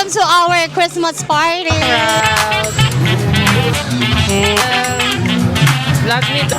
welcome to our Christmas party. Vlog nito.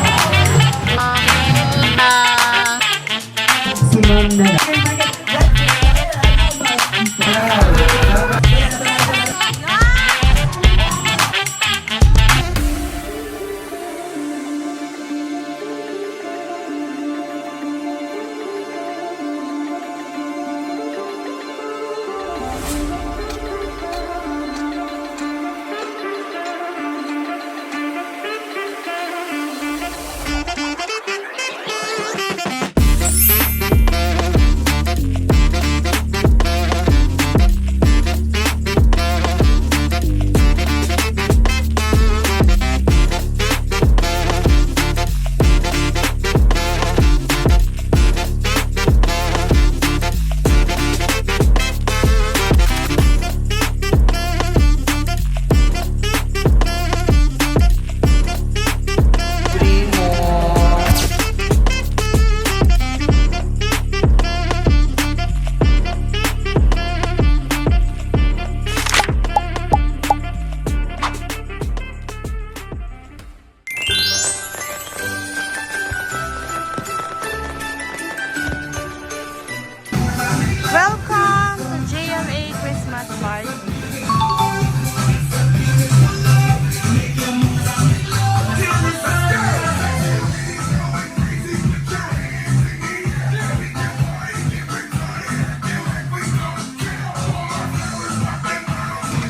Welcome to JMA Christmas party.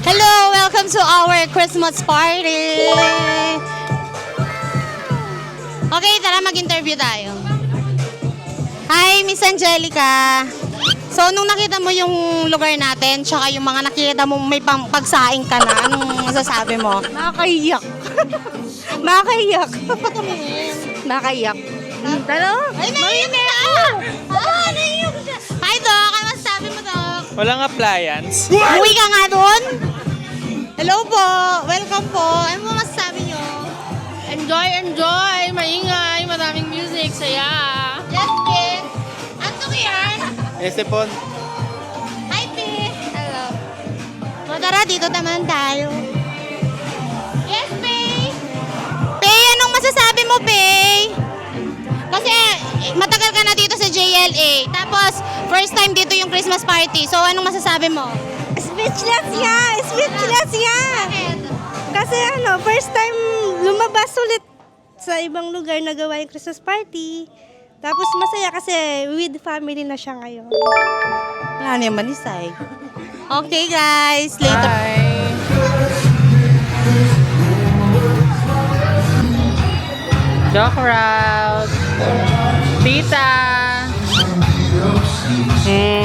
Hello, welcome to our Christmas party. Okay, tara mag-interview tayo. Hi, Miss Angelica. So, nung nakita mo yung lugar natin, tsaka yung mga nakita mo may pagsaing ka na, anong masasabi mo? Nakakaiyak. Nakakaiyak. Nakakaiyak. Talo? Ay, naiyak ka! Ah, naiyak siya! Hi, Doc! Ano masasabi mo, Doc? Walang appliance. Uwi ka nga doon? Hello po! Welcome po! Ano mo masasabi nyo? Enjoy, enjoy. Maingay. Maraming music. Saya. Yes, P! Anto yan? Estepon. Hi, P! Hello. O, tara, dito naman tayo. Yes, P! P, anong masasabi mo, P? Kasi matagal ka na dito sa JLA. Tapos, first time dito yung Christmas party. So, anong masasabi mo? Speechless nga. Speechless nga. Bakit? Kasi first time lumabas ulit sa ibang lugar na gawa yung Christmas party. Tapos masaya kasi with family na siya ngayon. Wala naman isay. Okay, guys. Later. The crowd. Tita.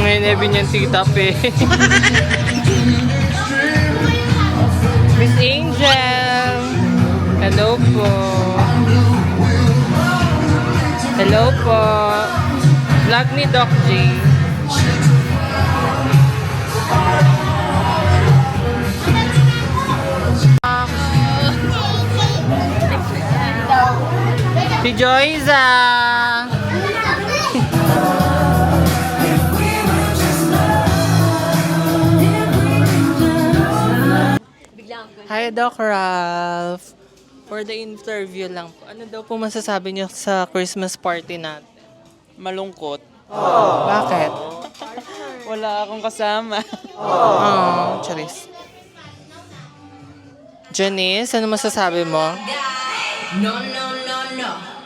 May nebi niyan tita pe. Miss Angel. Hello po. Hello po. Vlog ni Doc J. Si Joyza. Hi, Doc Ralph. For the interview lang po, ano daw po masasabi niyo sa Christmas party natin? Malungkot. Bakit? Wala akong kasama. Charis. Janice, ano masasabi mo?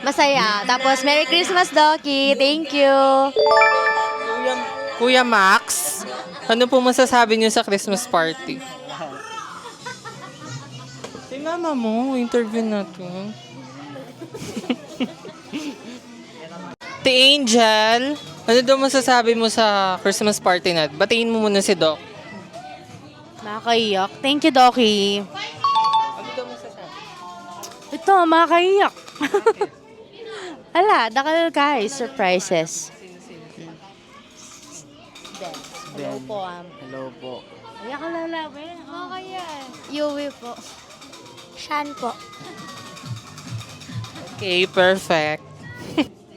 Masaya. Tapos, Merry Christmas, Doki. Thank you. Kuya Max, ano po masasabi niyo sa Christmas party? Si mama mo, interview natin. Ti Angel, ano daw masasabi mo sa Christmas party natin? Batiin mo muna si Doc. Nakakaiyak. Thank you, Doki. Ano daw masasabi? Ito, makakaiyak. Ala, dakal guys. Surprises. Hello po, Hello po. Iyak ka lalawin. Okay yan. Yui po. Shan po. Okay, perfect.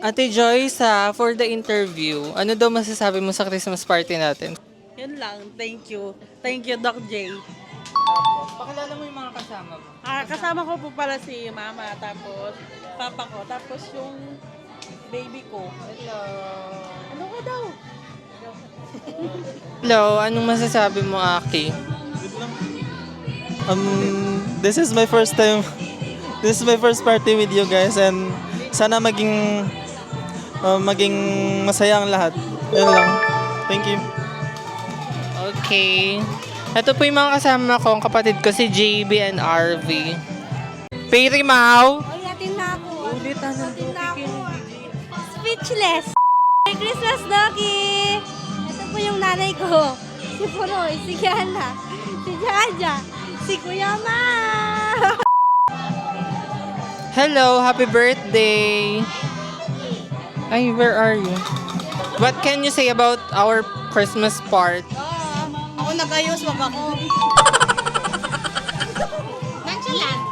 Ate Joyce, for the interview, ano daw masasabi mo sa Christmas party natin? Yun lang. Thank you. Thank you, Doc J. Pakilala mo yung mga kasama mo. Kasama ko po pala si mama, tapos papa ko, tapos yung baby ko. Hello. Ano ka daw? Hello, anong masasabi mo, Aki? This is my first time. This is my first party with you guys and sana maging masaya ang lahat. Yun lang. Thank you. Okay. Ito po yung mga kasama ko, ang kapatid ko si JB and RV. Payri Mau. Ay, atin na ako. Ulit Atin na ako. Speechless. Merry Christmas, Doki! Ito po yung nanay ko. Si Punoy, si Kiana, si Jaja, si Kuya Ma. Hello, happy birthday. Ay, where are you? What can you say about our Christmas part? Ako nag-ayos, wag ako. Nonchalant.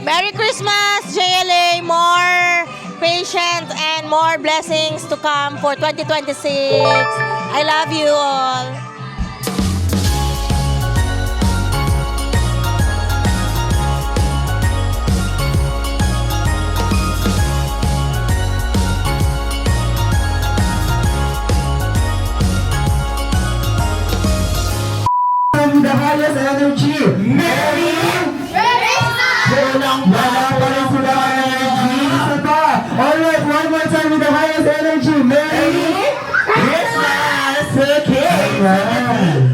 Merry Christmas, JLA! More patience and more blessings to come for 2026. I love you all. The highest energy. Merry Walang energy. Isa pa. Alright, one more time with the highest energy. Merry Christmas. Okay.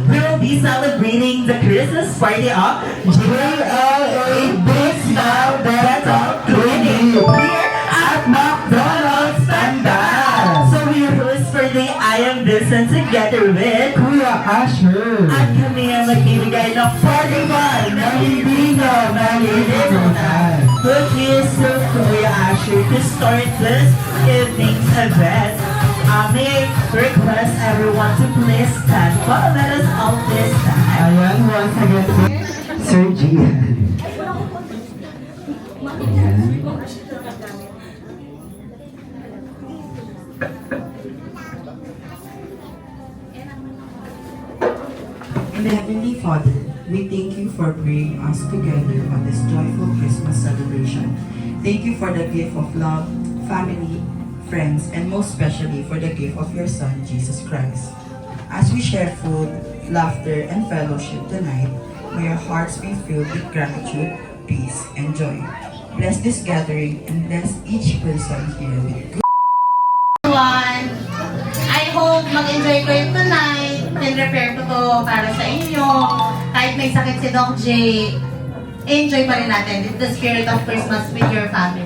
We will be celebrating the Christmas party of JLA Big Smile Dental Clinic here at McDonald's Standard. So we host for the I Am Vincent together with Kuya Asher. At kami ang magbibigay ng party vibe na hindi na malilimutan. Cookies to Kuya Asher to start this evening's event. May request everyone to please stand for. Let us all please stand. Ayan, once again, Sir Gian. And Heavenly Father, we thank you for bringing us together on this joyful Christmas celebration. Thank you for the gift of love, family, friends, and most especially for the gift of your Son, Jesus Christ. As we share food, laughter, and fellowship tonight, may our hearts be filled with gratitude, peace, and joy. Bless this gathering and bless each person here with good. Everyone, I hope mag-enjoy kayo tonight. Prepare ko to para sa inyo. Kahit may sakit si Doc J, enjoy pa rin natin. It's the spirit of Christmas with your family.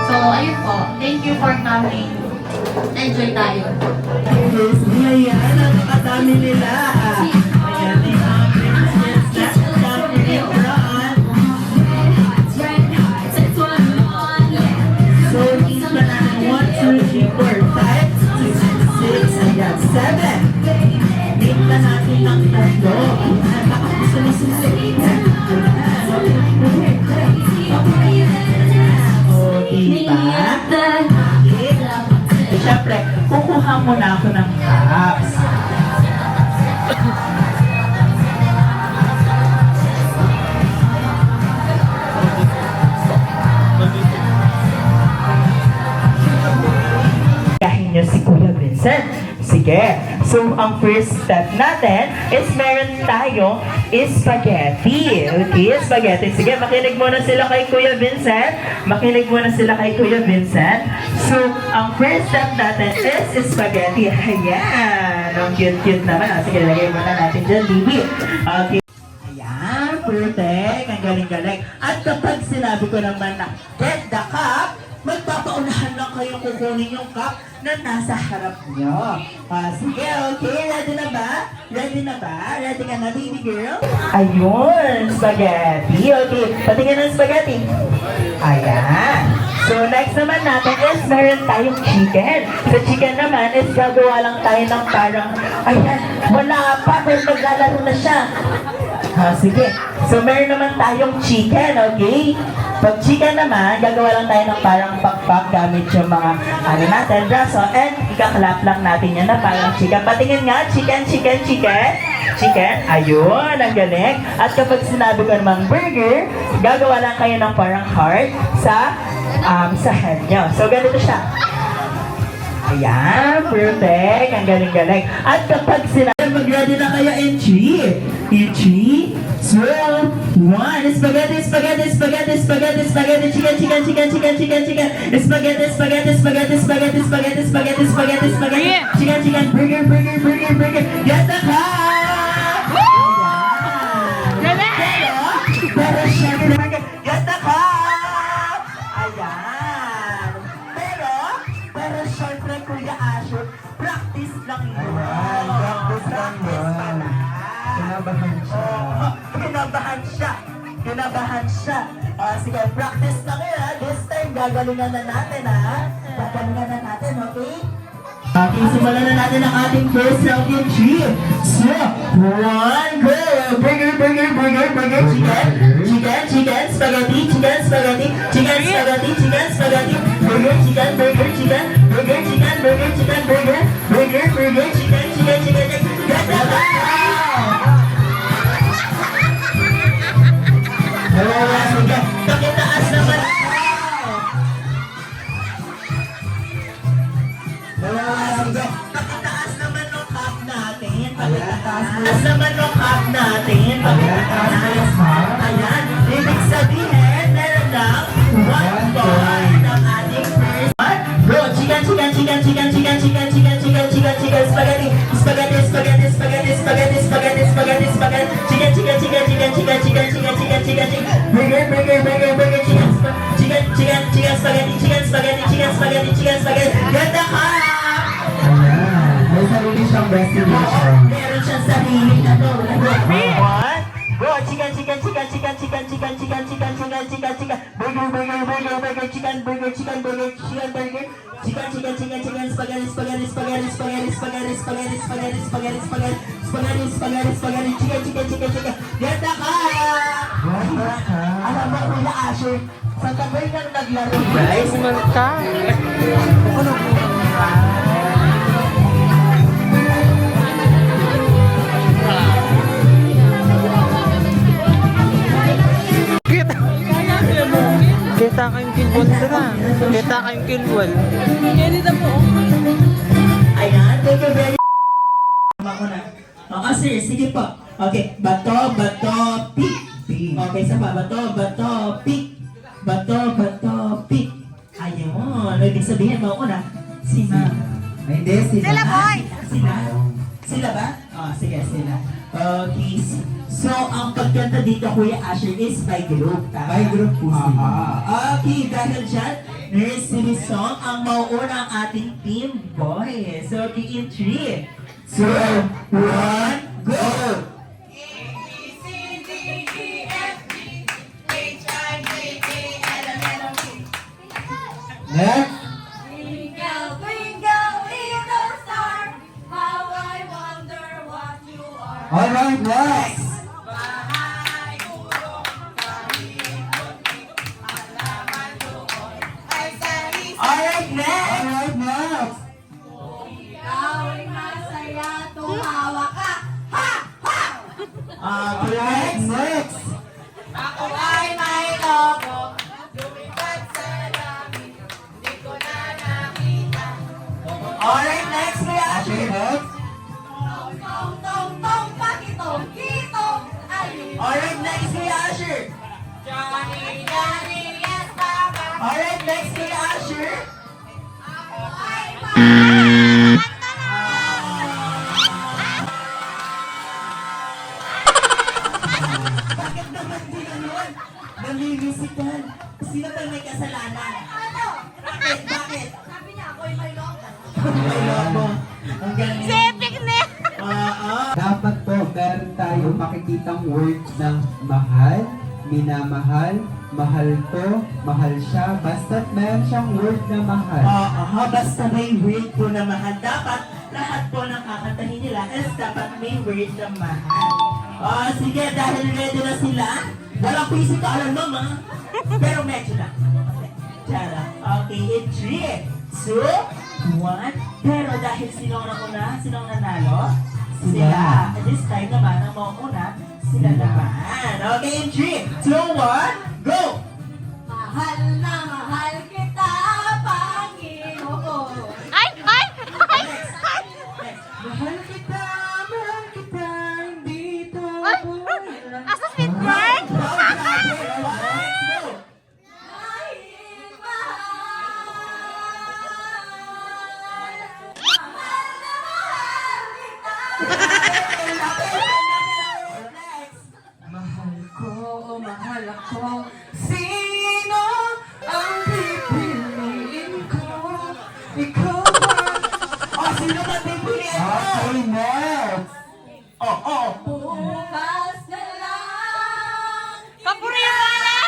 So, ayun po. Thank you for coming. Enjoy tayo. Yes, ayan, napakadami nila. Ayan, may mga princess na dami nila. So, isa na 1, 2, 3, 4, 5, 6, 7. Meet na natin ang tatlo. O, diba? Siyempre, kukuha muna ako ng cups. Kahin niyo si Kuya Vincent. Sige. So, ang first step natin is meron tayong spaghetti. Okay, spaghetti. Sige, makinig muna sila kay Kuya Vincent. Makinig muna sila kay Kuya Vincent. So, ang first step natin is spaghetti. Ayan. Ang cute-cute naman. Sige, lagay muna natin dyan, Bibi. Okay. Ayan, perfect. Ang galing-galing. At kapag sinabi ko naman na get the cup, magpapaunahan lang kayong kukunin yung cup na nasa harap nyo. Sige, okay. Ready na ba? Ready na ba? Ready ka na, baby girl? Ayun, spaghetti. Okay, patingin ng spaghetti. Ayan. So, next naman natin is meron tayong chicken. Sa chicken naman is gagawa lang tayo ng parang, ayan, wala pa, pero maglalaro na siya. Sige. So, meron naman tayong chicken, okay? Pag chika naman, gagawa lang tayo ng parang pakpak gamit yung mga ano natin, braso, and ikaklap lang natin yan na parang chika. Patingin nga, chicken, chicken, chicken. Chicken, ayun, ang galing. At kapag sinabi ko namang burger, gagawa lang kayo ng parang heart sa head nyo. So, ganito siya. Ayan, perfect. Ang galing-galing. At kapag sinabi, mag-ready na kayo in 3, 2, 1. Spaghetti, spaghetti, spaghetti, spaghetti, spaghetti, chicken, chicken, chicken, chicken, chicken, chicken. Spaghetti, spaghetti, spaghetti, spaghetti, spaghetti, spaghetti, spaghetti, spaghetti, chicken, chicken, burger, burger, burger, burger. Get the cup! Pero syempre, get the cup! Ayan. Pero syempre, Kuya Asher, practice lang yun. Practice lang yun. Kinabahan siya. Sige, practice lang yun ha. This time, gagalingan na natin ha. Gagalingan na natin, okay? Okay, simulan na natin ang ating first round in 3. So, 1, go! Burger, burger, burger, burger, chicken. Chicken, chicken, spaghetti, chicken, spaghetti, chicken, spaghetti, chicken, spaghetti. Burger, chicken, burger, chicken. Burger, chicken, burger, chicken, burger. Burger, burger, chicken, chicken, chicken, chicken. Get the sige, pakitaas naman. Sige, pakitaas naman ng cup natin. Pakitaas naman ng cup natin. Pakitaas. Ayan, ibig sabihin, meron lang 1 point ang ating first one. Bro, chicken, chicken, chicken, chicken, chicken, chicken, chicken, chicken, chicken, chicken, spaghetti, spaghetti, spaghetti, spaghetti, spaghetti, spaghetti, spaghetti, spaghetti, chicken, chicken, chicken, chicken, chicken, chicken, chicken, chicken, chicken, chicken, burger, burger, burger, burger, chicken, chicken, chicken, chicken, spaghetti, chicken, spaghetti, chicken, spaghetti, chicken, spaghetti, get the cup! May sarili siyang destination. Meron siyang sariling ano. One, go, chicken, chicken, chicken, chicken, chicken, chicken, chicken, chicken, chicken, chicken, chicken, burger, burger, burger, burger, chicken, burger, chicken, burger, chicken, burger, chicken, chicken, chicken, chicken, spaghetti, spaghetti, spaghetti, spaghetti, spaghetti, spaghetti, spaghetti, spaghetti, spaghetti, spaghetti, spaghetti, spaghetti, chicken, chicken, chicken, chicken, get the cup! Alam mo, Kuya Asher, sa tagal nang naglaro, guys, Kumanta. Kita kayong kilbol dira. Kita kayong kilbol. ayan, thank you very much. Ako na. Sir, sige po. Okay, bato, bato, pick. Okay, sa pa, bato, bato, pick. Bato, bato, pick. Ayun, ibig sabihin mo ako na. Sina. Hindi, Sila, boy! Sila? Sila ba? Sige, sila. Okay, so ang pagkanta dito, Kuya Asher, is by group. Tama? By group po sila. Okay, dahil dyan, nursery song ang mauuna ang ating team boys. So, okay, in 3, 2, 1, go! Next. Twinkle, twinkle, little star, how I wonder what you are. Alright, next. Alright, next! Alright, next. Ikaw ay masaya, tumawa ka. Ha! Ha! Okay, Next. Ako ay may logo, lumipad sa langit, di ko na nakita. alright, next, Kuya Okay, Asher. next. Tong, tong, tong, tong, pakitong, kitong, ayun. Alright, next, Kuya Asher. Johnny, Johnny, yes, Papa. Alright, next, Kuya Asher. Ako ay Bakit naman din ganun? Nalilisitan. Sino ba may kasalanan? ano? Bakit? Bakit? Sabi niya, ako ay may logo. Ay, labo. Ang galing. Sepik na! Dapat po, meron tayo makikitang words ng mahal, minamahal, mahal to, mahal siya. Basta't meron siyang word na mahal. Basta may word po na mahal. Dapat lahat po ng kakantahin nila is dapat may word na mahal. Sige, dahil ready na sila, Walang pisikalan, mama. Pero medyo lang. Tara. Okay, in 3, 2, 1. Pero dahil sino ang nauna? Sino ang nanalo? Sila. At this time naman, ang mauna, sila naman. Okay, in 3, 2, 1, go! Mahal na mahal kita, Panginoon. Ay! Ay! Ay! Mahal kita, hindi to Ay! Asa sweet bird? Mahal ako. Sino ang pipiliin ko? Ikaw ba? Oh, sino ba pipiliin ko? Okay, next. Oh. Bukas na lang, Kapuriwa na!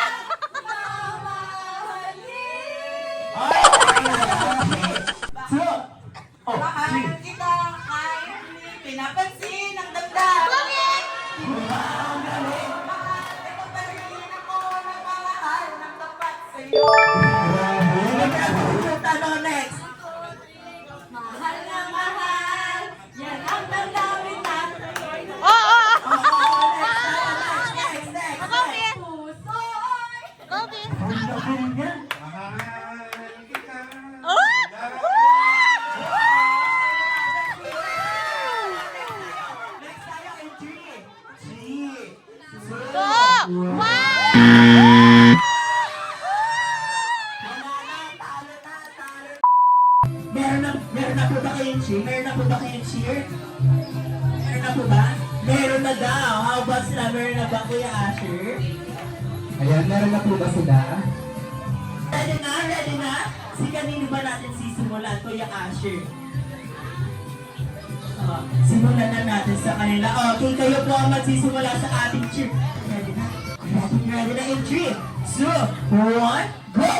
Mahal kita kahit hindi pinapansin ang damdamin. Mahal pa rin ako na mahal ng tapat sa'yo. Tanong next. mahal na mahal, yan ang damdamin natin. Oo! Next. Go, Bin! Puso'y Go, Bin! Next tayo in 3, 2, Go! Wow! Meron na po ba kayong cheer? Meron na po ba kayong cheer? Meron na po ba? Meron na daw. How about sila? Meron na ba, Kuya Asher? Ayan, meron na po ba sila? Ready na? Si kanino ba natin sisimulan, Kuya Asher? Simulan na natin sa kanila. Okay, kayo po ang magsisimula sa ating cheer. Ready na? Ready na in 3, 2, 1, go!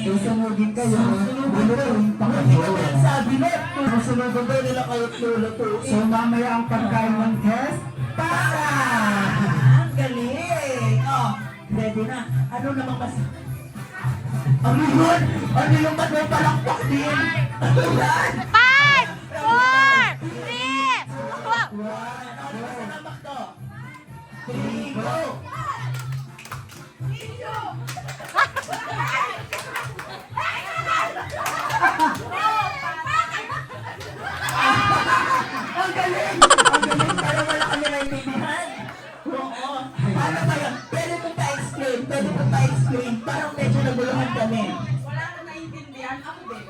Susunugin kayo. Lulutuin pa kayo. Sabi na, susunod ba nila kayo lulutuin? So mamaya ang pagkain ng test, para! Ang galing! Oh, ready na. Ano namang mas... Ano yun? Ano yung ba't may palakpak din? Ano yan? 5, 4, 3, 2, Ano naman sa namak to? 3, go! Ang galing! Ang galing! Para wala kami naintindihan. Oo. Paano ba yan? Pwede mo pa-explain. Parang medyo naguluhan kami. Wala na naintindihan. Ako din.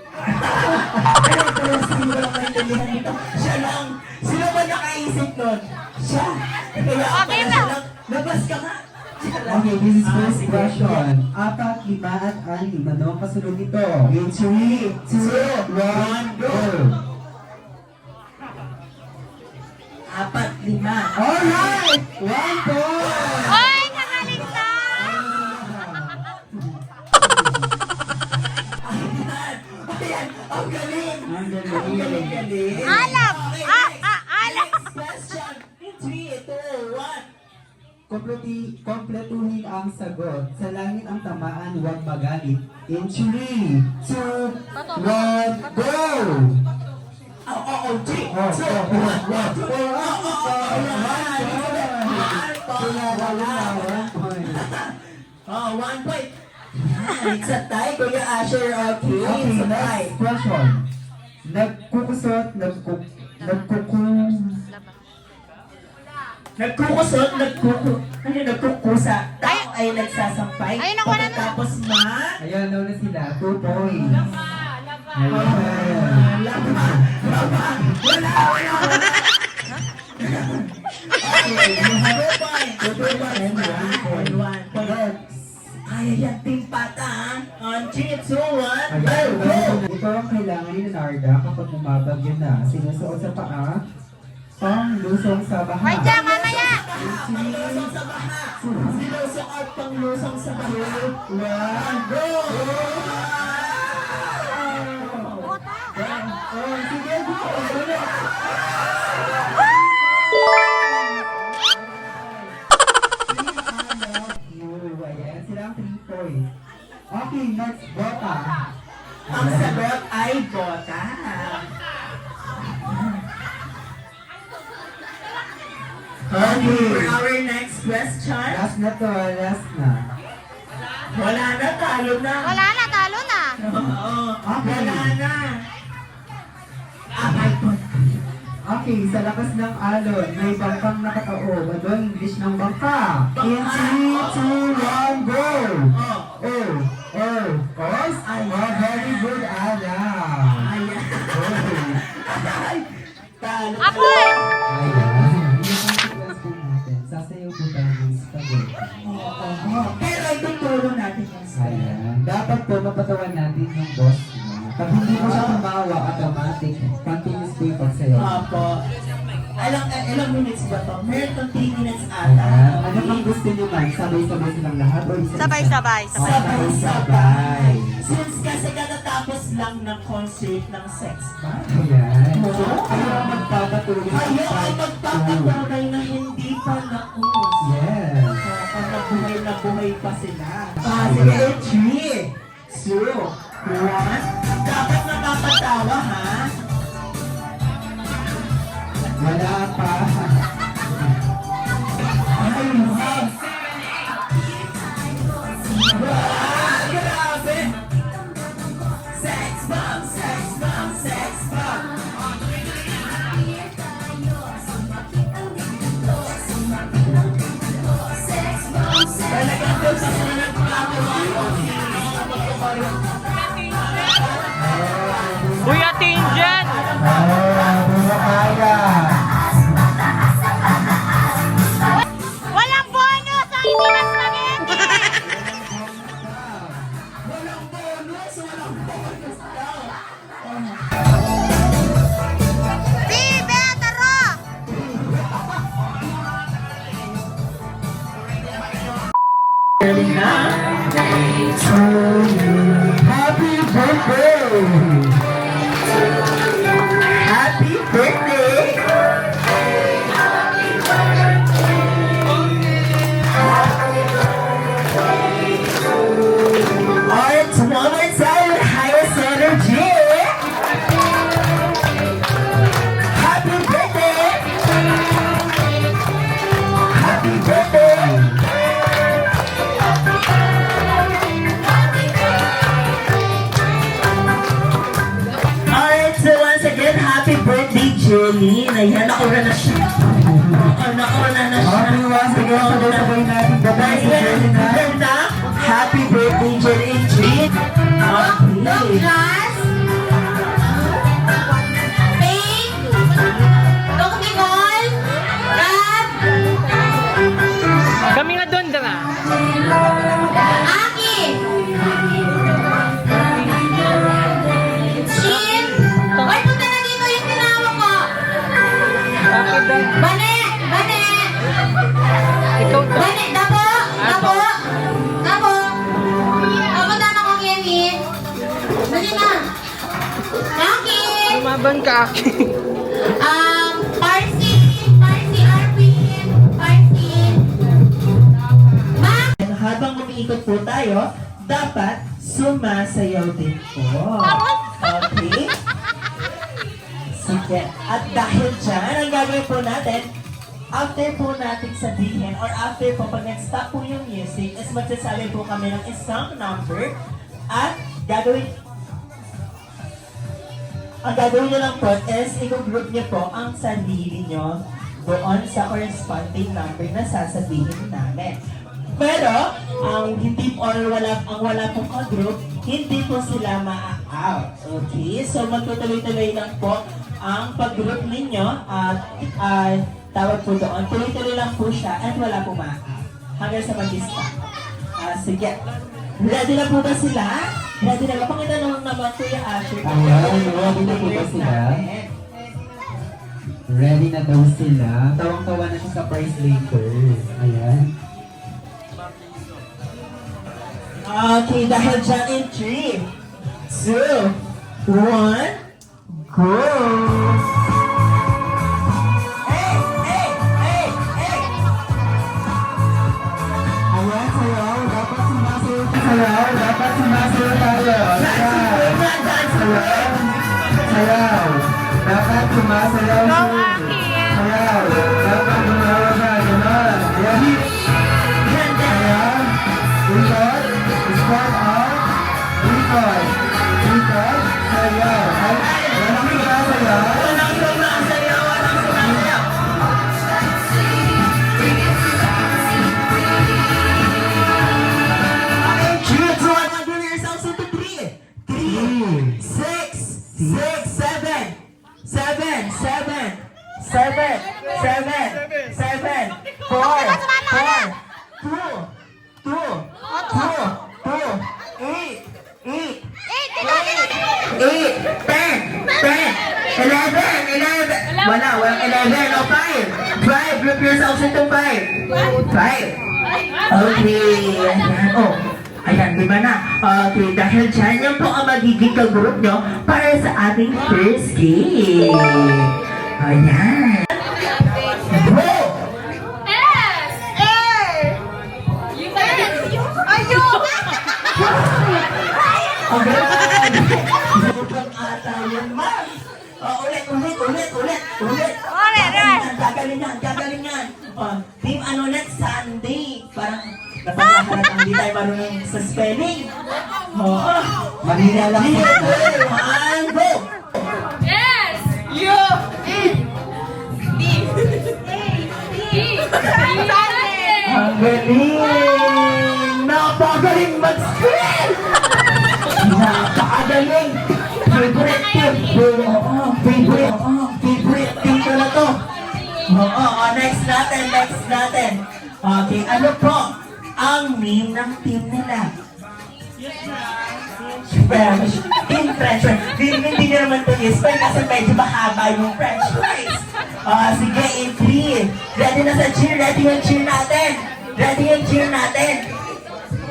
Pero sino lang naintindihan dito? Siya lang. Sino ba nakaisip nun? Siya. Kaya Okay na. Labas ka nga. Siya lang. Okay, this is first Sige. question. 4, 5 at 6. Ano ang kasunod nito? In 3, 2, 1, go! 4, 5. Alright! 1 point! Oy, nakaligtas! Ayan, ang galing! Ang galing. Ang galing! Alam! Okay, Alam! next question. 3, 2, 1. Kompletuhin ang sagot. Sa langit ang tamaan, huwag magalit. In 3, 2, 1, go! Oo, 3, 2, 1, 1, 2, Oh, 1 point. Sa tayo, Kuya Asher, okay. Okay, Sa tayo. next question. Nagkukusot, Nagkukusa. Tao ay nagsasampay. Ayun, nakuha na. Pagkatapos Ayan, daw na sila. 2 points. Laba. Wala. Okay, you have 2 points. 2 points. 1 point. Kaya yan, team pata, ha? On 3, 2, 1, Ayan, go! ito ang kailangan ni Narda kapag bumabagyo na. Sinusuot sa paa. Panglusong sa baha. Ay, dyan, mamaya! Silusong at panglusong sa baha. One, go! Oh, sige, go! Ayan, sila ang 3 points. Okay, next, bota. Ang sagot ay bota. Okay, for our next question. Last na to, last na. Wala na, talo na. Wala na, talo na. Oo, wala na. Okay, sa lakas ng alon, may bangkang nakataob. Ano ang English ng bangka? In 3, 2, 1, go! Os? Very good, Ana. Talo. Ako eh! Ayan. Sasayaw po tayo ng spaghetti. Pero ituturo natin yung spaghetti. Ayan. Dapat po mapatawan natin yung boss niya. Pag hindi mo siya tumawa, automatic, continuous po yung pagsayaw. Opo. Ilang minutes ba to? Meron tong 3 minutes Ayan. ata. Ano pang gusto niyo man? Sabay-sabay silang lahat o isa-isa? Sabay-sabay. Sabay-sabay. Since kasi katatapos lang ng concert ng Sex Bomb. Ayan. Ayaw ang magpapatuloy sa Ayaw ang part magpapatunay na hindi pa naus. Yes. Kapag na buhay pa sila. Sige, 3, 2, 1. Dapat napapatawa, ha? Wala pa. Ay, wow. Grabe! Sex bomb, sex bomb, sex bomb. Talagang doon sa sila Kuya Tinjan! Hindi na kaya. Walang bonus ang hindi na spaghetti! walang bonus, walang bonus daw. Bibe, taro! Happy birthday! Happy birthday! Alright, one more time, highest energy. Happy birthday! Happy birthday! Alright, so once again, happy birthday, Jeline. Ayan, naura na siya. Naura na siya. Okay, once again, sabay-sabay natin babay si Jelly na. Ganda. Happy birthday, Jeline G. Okay. Class! Pink! Dok Nicole! Gab! Kami nga doon, dara. Aki! Shin! Hoy, punta na dito yung tinawag ko! Bane! Bane! Ikaw to. Bane! Dabo! Dabo! Dabo! Punta na ko, Kenny! Dali na! Aki! Lumaban ka, Aki. Parsi! Parsi Arvin! Parsi! Ma! Habang umiikot po tayo, dapat sumasayaw din po. Okay? Sige. At dahil dyan, ang gagawin po natin, after po natin sabihin, or after po, pag nag-stop po yung music, is magsasabi po kami ng isang number, at ang gagawin nyo lang po is, i-group nyo po ang sarili nyo doon sa corresponding number na sasabihin namin. Pero, ang hindi or wala pong ka-group, hindi po sila ma-out. Okay? So, magtutuloy-tuloy lang po ang pag-group ninyo at tawag po doon. Tuloy-tuloy lang po siya at wala po ma-out. Hanggang sa mag-ista. Sige. Ready na po ba sila? Ready na ba? Pakita naman Kuya Asher. Ayan, ready na po ba sila? Ready na daw sila. Tawang-tawa na siya sa prize later. Ayan. Okay, dahil dyan in 3, 2, 1, go! Hey! Hey! Hey! Hey! Ayan, sayaw. Dapat sumasayaw. Sayaw. Dapat sumasayaw tayo. Ayan. Sayaw. Sayaw. Dapat sumasayaw. Sayaw. Dapat gumawa ka. Ganon. Ayan. Ayan. Ikot. Squat out. Ikot. Ikot. Sayaw. Ay, walang sumasayaw. Walang sumasayaw! Walang sumasayaw! Okay, 3, 2, 1, do yourselves into 3, 6, 7, 7, 7, 7, 7, 7, 4, 2, 2, 8, 8, 10, 11. Walang 11. O, 5. Group yourselves into 5. 5. Okay. Ayan. Oh. Ayan, di ba na? Okay, dahil dyan, yan po ang magiging ka-group nyo para sa ating first game. Ayan. Go! Okay. Sobrang ata yan, ma'am. Ulit. Gagaling yan. Team, ano next Sunday? Parang napagkakalat ang hindi tayo marunong sa spelling. Oo. Manila lang. 3, 2, 1, go! Ang galing! Napagaling mag-spell! Napakagaling! Favorite team! Favorite team ko na to! Next natin! Okay, ano po ang name ng team nila? French. In French. Hindi nyo naman ito i-spell kasi medyo mahaba yung French fries. Sige, in 3. Ready na sa cheer. Ready yung cheer natin.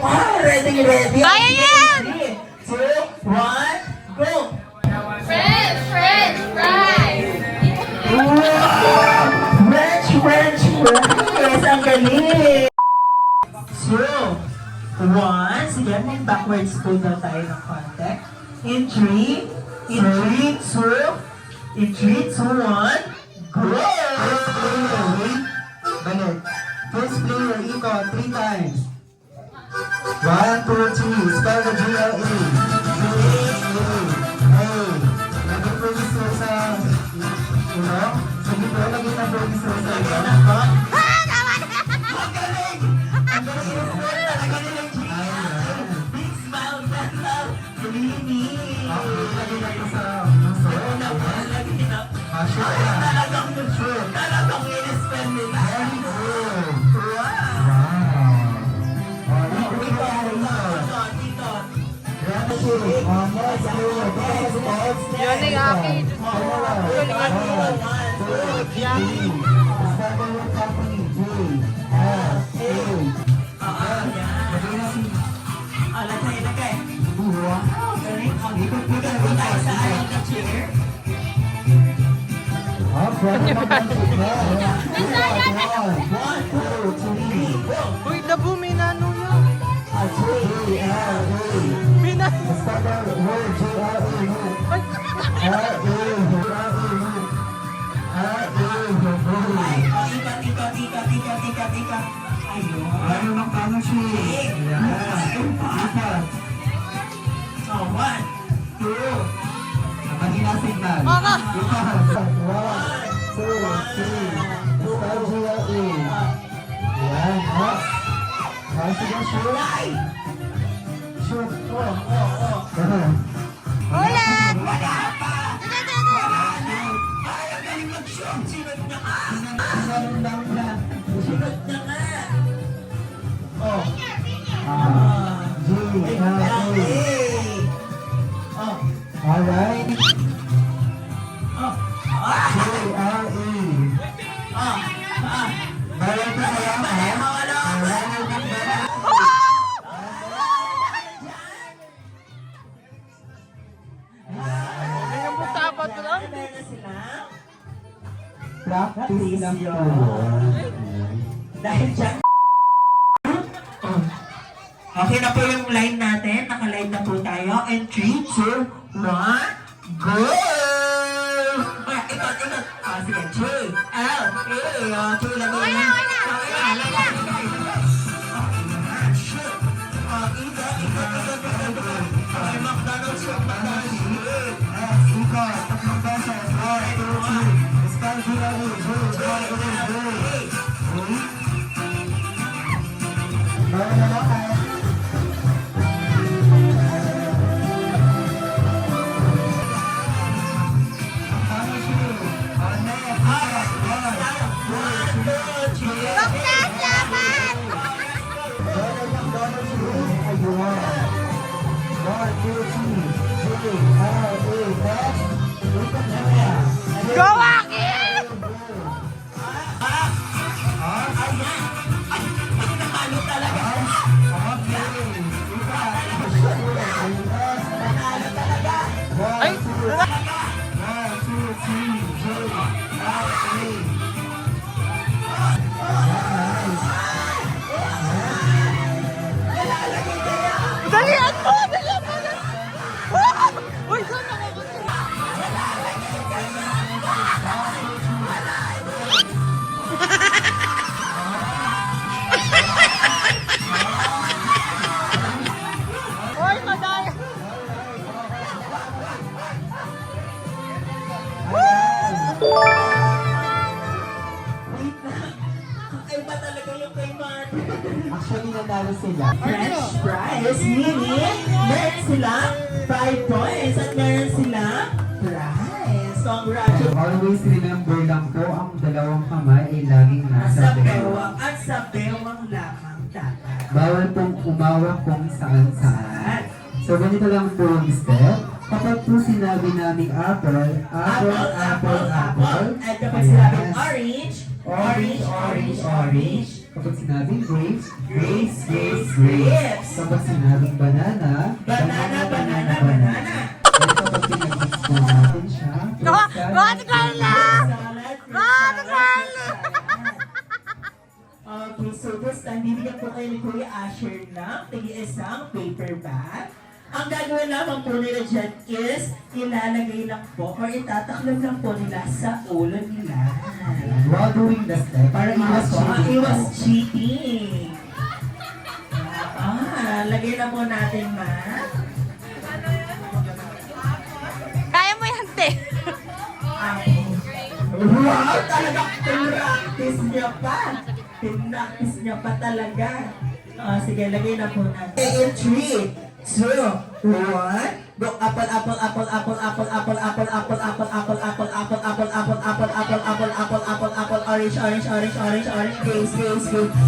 Wow, ready. Kaya yan! 3, 2, 1, go! French fries! French. Ang galing. So, 1. Sige, may backwards po daw tayo ng contact. In 3, 2, 1, go! Balik. First player, ikot, 3 times. 1, 2, 3. Spell the GLA. Lagi producer sa, sige po, lagi na producer sa Big smile, that love, dreamy. Lagi na ito sa muso. Talagang mature. Talagang in-spell nila. Yun ay akin. Lagay. Galing. Ikot-ikot po tayo sa aling na chair. Uy, Dabu, may nano yan. May nano. Ikot. Ayun. Ano ng kano siya? Oh, 1, 2, Manila signal. Mama! 1, 2, 3. Spell GLA. Yan, ha? Sige, shoot. Shoot. Ulit! Sinanong lang na. sunod na nga. Oh. Alright. Oh. GRA. Bawal po kayo, Meron na sila. Practice lang po. Dahil dyan. Okay na po yung line natin. Naka-line na po tayo. And 3, 2, 1, go! Ikot. Sige, 3, L, A, 2 lang. Okay na. Shoot. Ikot. Okay, McDonald's yung McDonald's. Ikot, tatlong beses. 1, 2, 3. Spell Bawal na lang kayo. Iba talaga yung kay Martin. Actually, nanalo sila. French fries, meaning meron sila 5 points at meron sila prize. Congratulations! Always remember lang po, ang dalawang kamay ay laging nasa Sa bewang. bewang at sa bewang lamang dapat. Bawal pong umawak kung saan-saan. So, ganito lang po ang step. Kapag po sinabi namin apple. At kapag sinabing orange, orange. Kapag sinabing grapes, Grapes. Kapag sinabing banana, Banana. At kapag pinag-mix po natin siya, Okay, so this time, bibigyan po kayo ni Kuya Asher ng tig-isang paper bag. Ang gagawin lamang po nila dyan is ilalagay lang po or itataklob lang po nila sa ulo nila. while doing the step, para iwas cheating Iwas po. cheating. Lagay na po natin, ma. Kaya mo yan, te. Wow! Talaga pinractice niya pa talaga. Sige, lagay na po natin. In 3, 2, 1. Go apple, orange, grapes.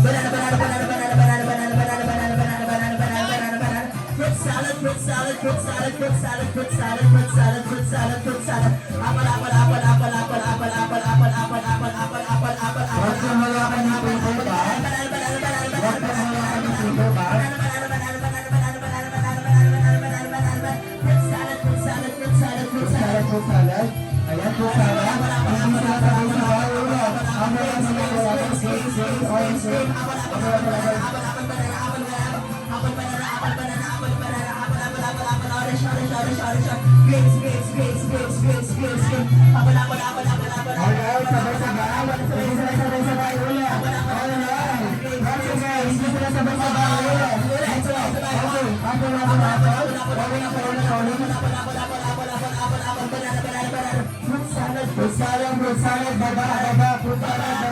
Banana. Fruit salad. Huwag kang hawakan ng paper bag. Huwag kang hawakan ng paper bag. Fruit salad. Ayan, fruit salad. Ang sinasabay sa ulo. Ang mga sinasabay sa orange. Alright, sabay-sabay. Hindi sila sabay-sabay ulit. Alright. Once again, hindi sila sabay-sabay ulit. Fruit salad, baba.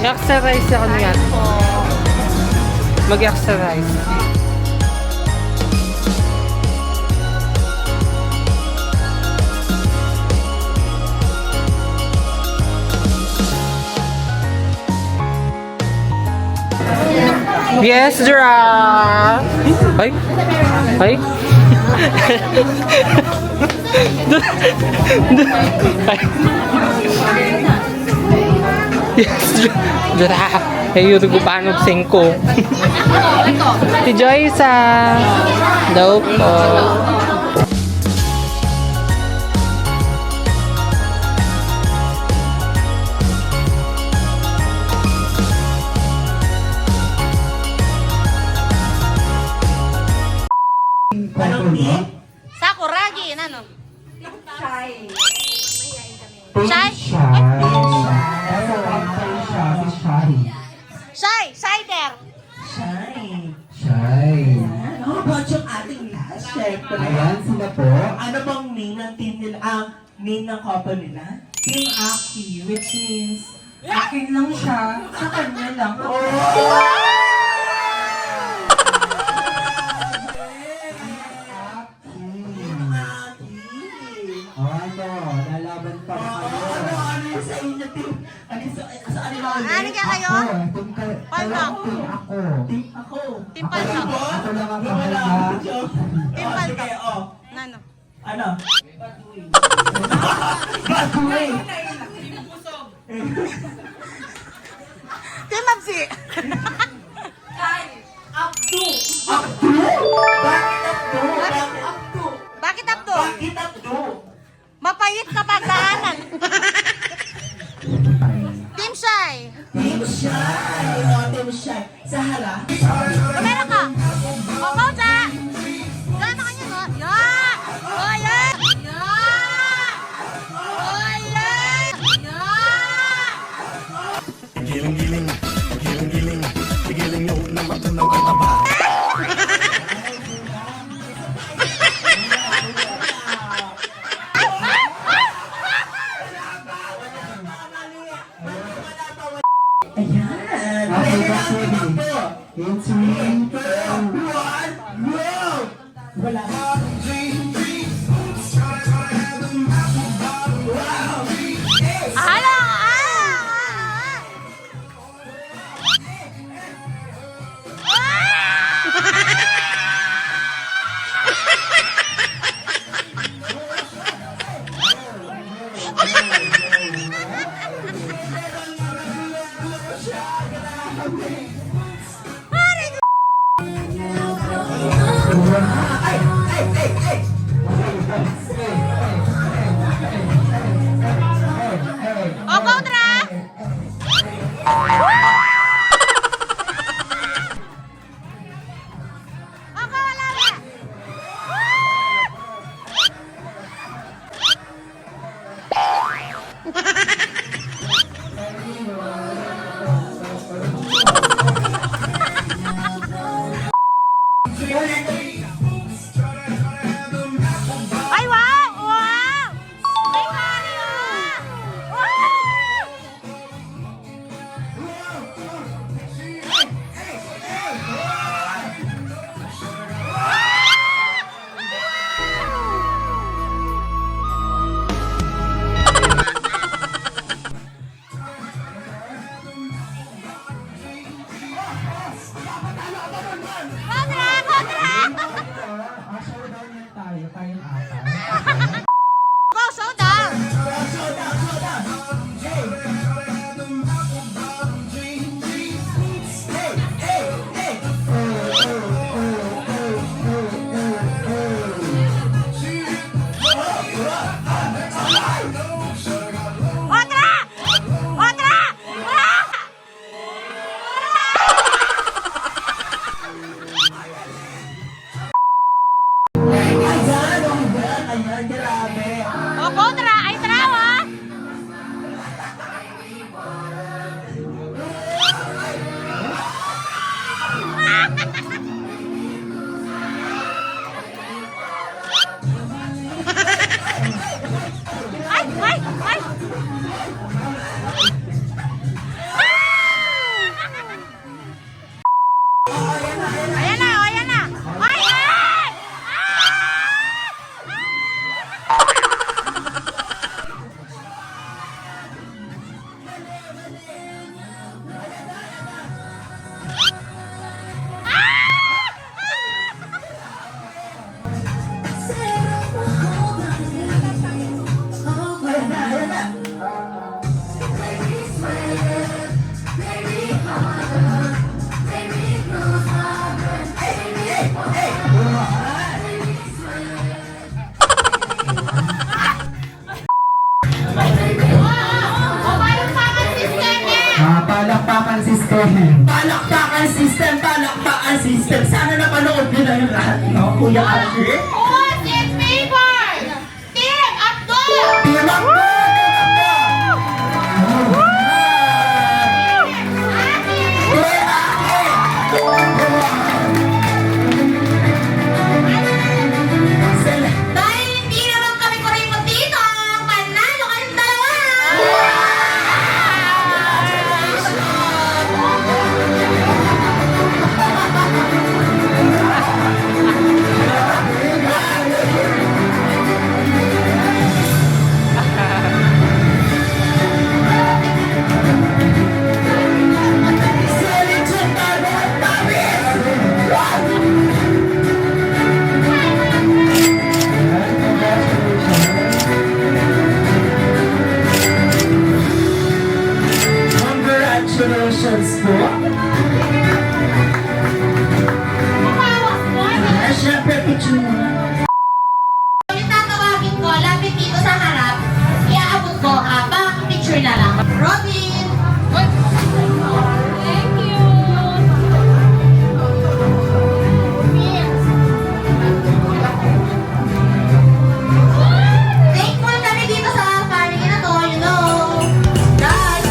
Mag-exercise ako niyan. Mag-exercise. Yes, giraffe! Ay! Ay! Yes, giraffe! Ayun, gupanod 5. Si Joyce, daw po. Anong team? Sakuragi, ano? Shy. Shy? Shy! Cider! Shy. How about yung ating last? Siyempre. Ayan, sila po. Ano bang name ng team nila? Ang name ng couple nila? Team Aki, which means akin lang siya, sa kanya lang. Lalaban pa kayo. Ano sa inyo, team? Sa ano ba? Ano kaya kayo? Palpak. Team ako. Team Palpak. Ako lang ang Wala. kakaiba. Joke. Team Palpak. Sige, oh. Ano? Ano? Baguhin. Team Absi! Abdu? Bakit Abdu? Bakit Abdo? Bakit Abdu? Mapayit kapag daanan. Team Shy! Team Shy. Oh, Team Shy. Sa hala. Kamera ka! O, pausa! Gana ka niya, no? Yeah! Oh, yeah! Yeah! Oh, yeah! Yeah! Ayan. Okay, Ready that's na, ready. Abdu. In 3, 2, 1, go! Wala. Hala! O, kontra! O, wala na! Ay, wow! Wow! Ay, Mario! Wow! Kontra! Kontra! showdown yan tayo. Tayong apat. Go, showdown! Kontra! Kontra! Ayan, Palakpakan system. Palakpakan system, palakpakan system. Sana napanood nyo na yung lahat, no? Kuya Asher. Who's in favor? Team Abdul! Team Akbo! Dahil hindi naman kami kuripot dito, panalo kayong dalawa! Congratulations po. Mawawas mo, ano? Siyempre, picture mo na. Yung tatawagin ko, lapit dito sa harap, iaabot ko, picture na lang. Robin! Thank you! Thankful kami dito sa family na to, you know. Guys!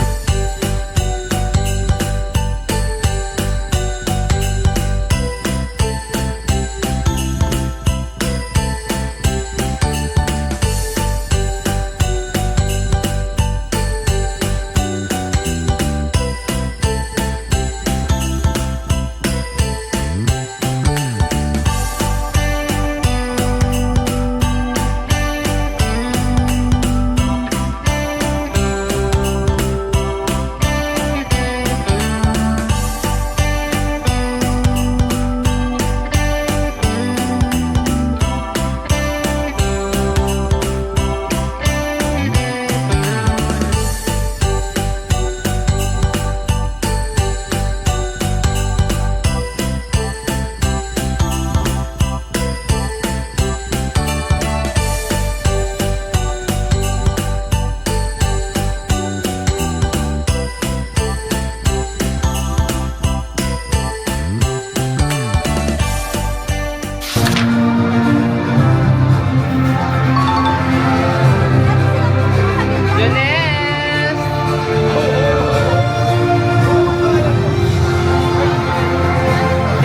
Jones!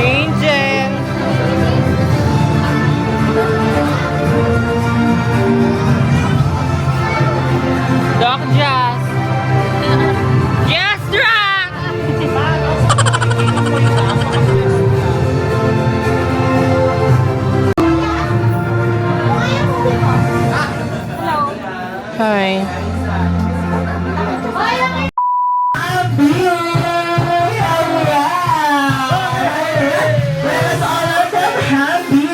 Angel! Doc Jazz! Jazz Drag! Hi. Let us all of them happy.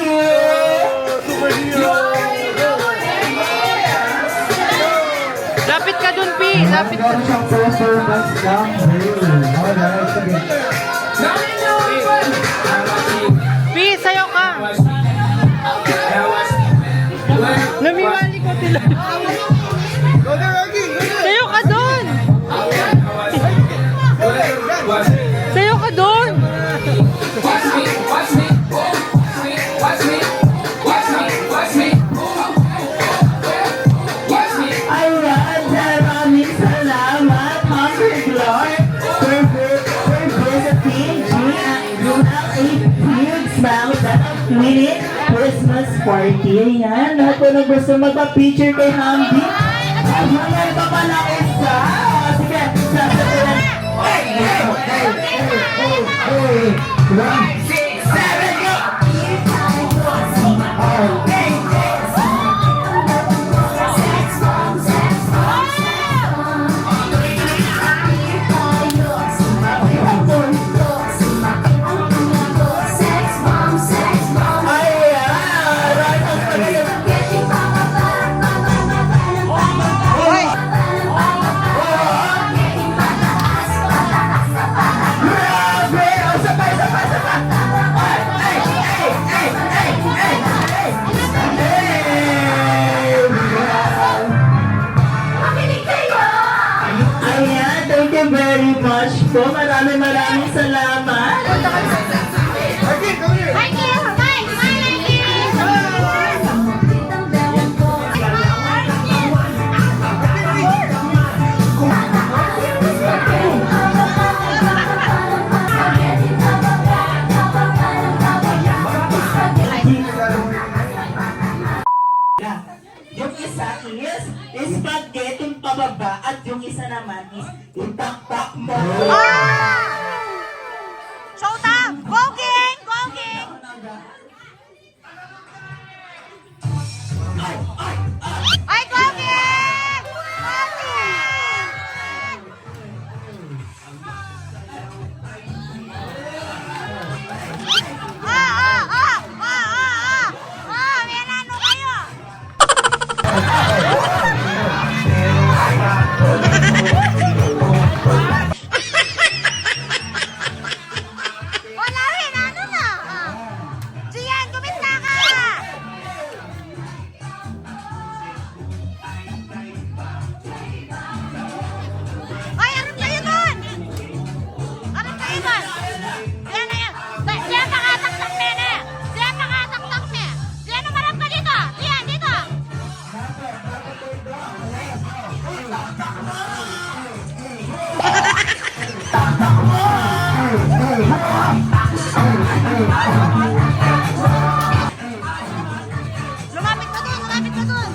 Lapit ka dun, P! Lapit ka. Meron siyang performance number. Alright, sige. P, sayo ka! Namiwali ko sila. Sayo ka dun! Sayo ka dun! Ayan, maraming salamat, Hunger Glory, for visiting Junal 8 Smile Winning Christmas Party. Ayan, lahat po na gusto magpa-picture kay Hamdi. Ayan pa pala isa. Sige, sasabihin. Hey! 1, 6, 7, go! you very much po. Maraming salamat. Hi, Kim! Hi! Hi, Kim! Yung isa is spaghetti pababa at yung isa naman is itaktak mo. Showtime! Go, King! Go, King! Ay, go, King! Go, King! May ano kayo? Wala rin, ano na? Gian, kumita ka! Ay, arap kayo doon! Arap kayo doon! Diyan na yan! Diyan makataktak me na! Diyan makataktak me! Diyan umarap ka dito! Diyan, dito! Lumapit ka doon! Lumapit ka doon!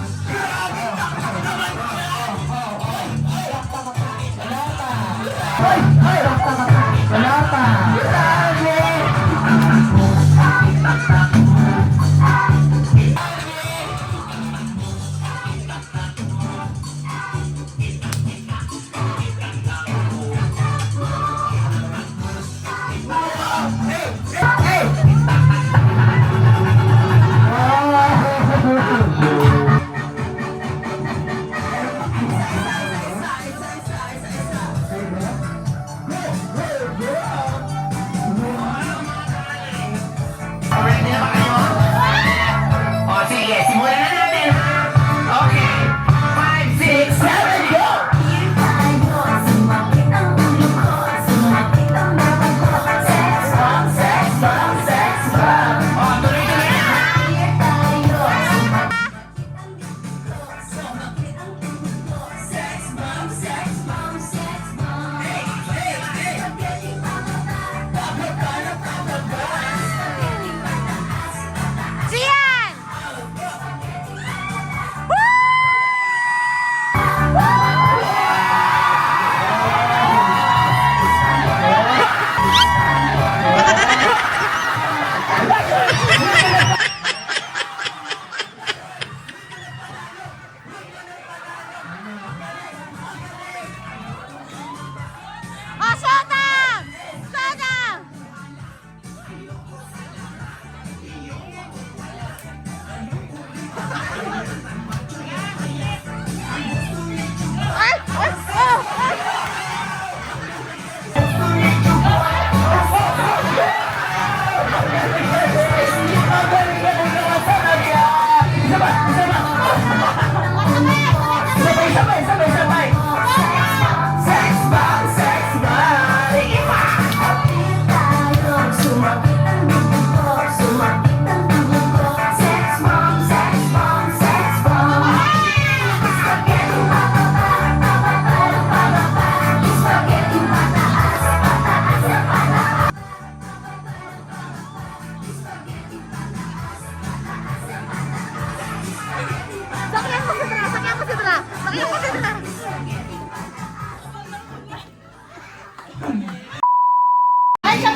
O sige, simulan na natin. Okay. 5, 6, 7, go! O, tuloy-tuloy na. Gian! Oh, showtime! Showtime! Ay! Ay! Oh! Sabay. Sex bomb, sex bomb. Ipa! Sakyan mo si Tra! Sakyan mo si Tra! Sakyan mo si Tra! Ay, siya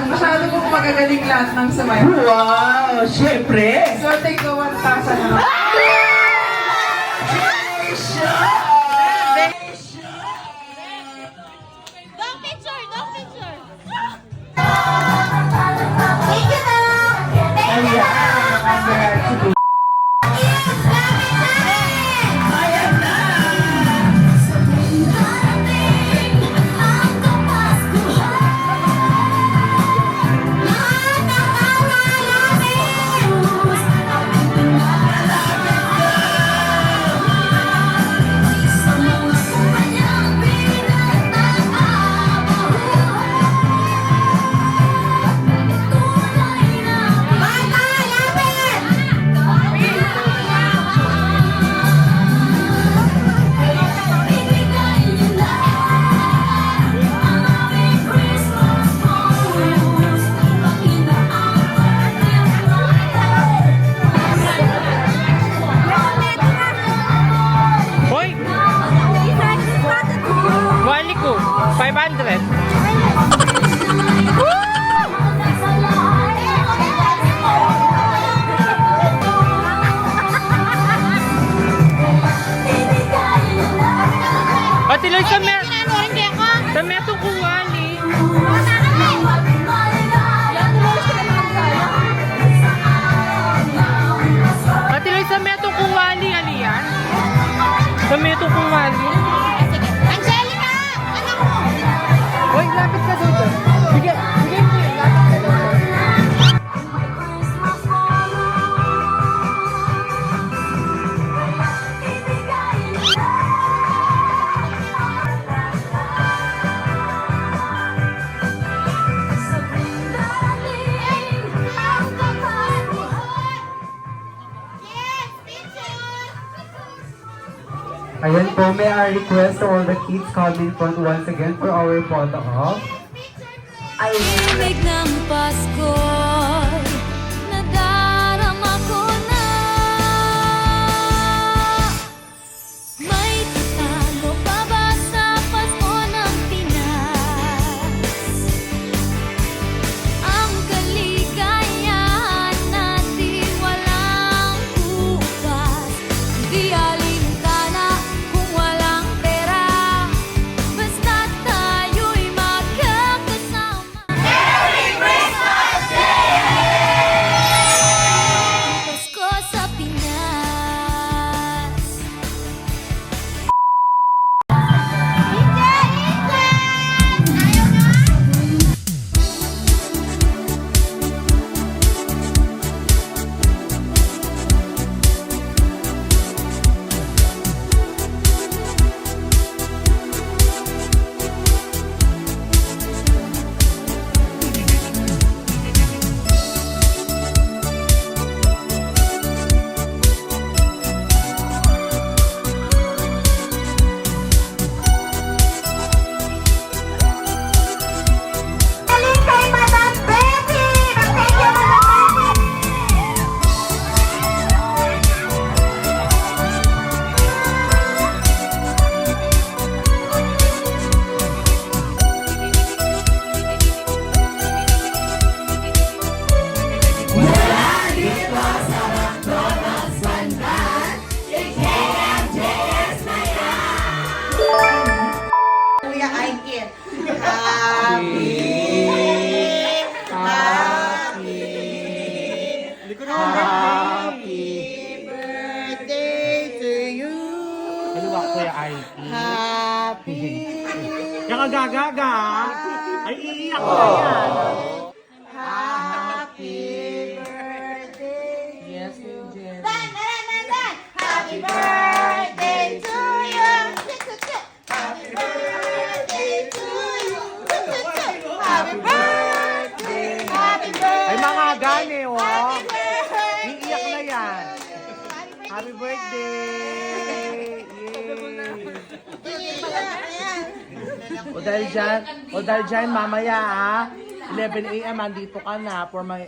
Masyado kong magagaling lahat ng sabay. Wow! Siyempre! So, take the 1,000 na. Dog picture! Dog picture! Thank you. Patiloy sa met. Hindi ako. Sa metong kuwali. Patiloy sa metong kuwali, aliyan. Sa metong kuwali. Angelica! Anak mo! Hoy, lapit ka dito. Sige, sige mo yun. Lapit ka dito. Yes, picture! Ayan po, may I request to all the kids come in front once again for our photo op. Ibig ng Pasko, nadarama ko na. May tatago pa ba sa Pasko ng Pinas? Ang kaligayahan natin walang bukas. Di alintana kung walang pera. Basta tayo'y magkakasama. Pasko sa Pinas. Kuya Aikit. Yung agagaga, ay iiyak na yan. Yes, Angel. Happy birthday to you! Happy birthday to you! Happy birthday! Happy birthday! Ay mga gani, oh. Happy birthday! Iiyak na yan. Happy birthday! Ayan. O dahil dyan, mamaya 11 a.m. andito ka na for my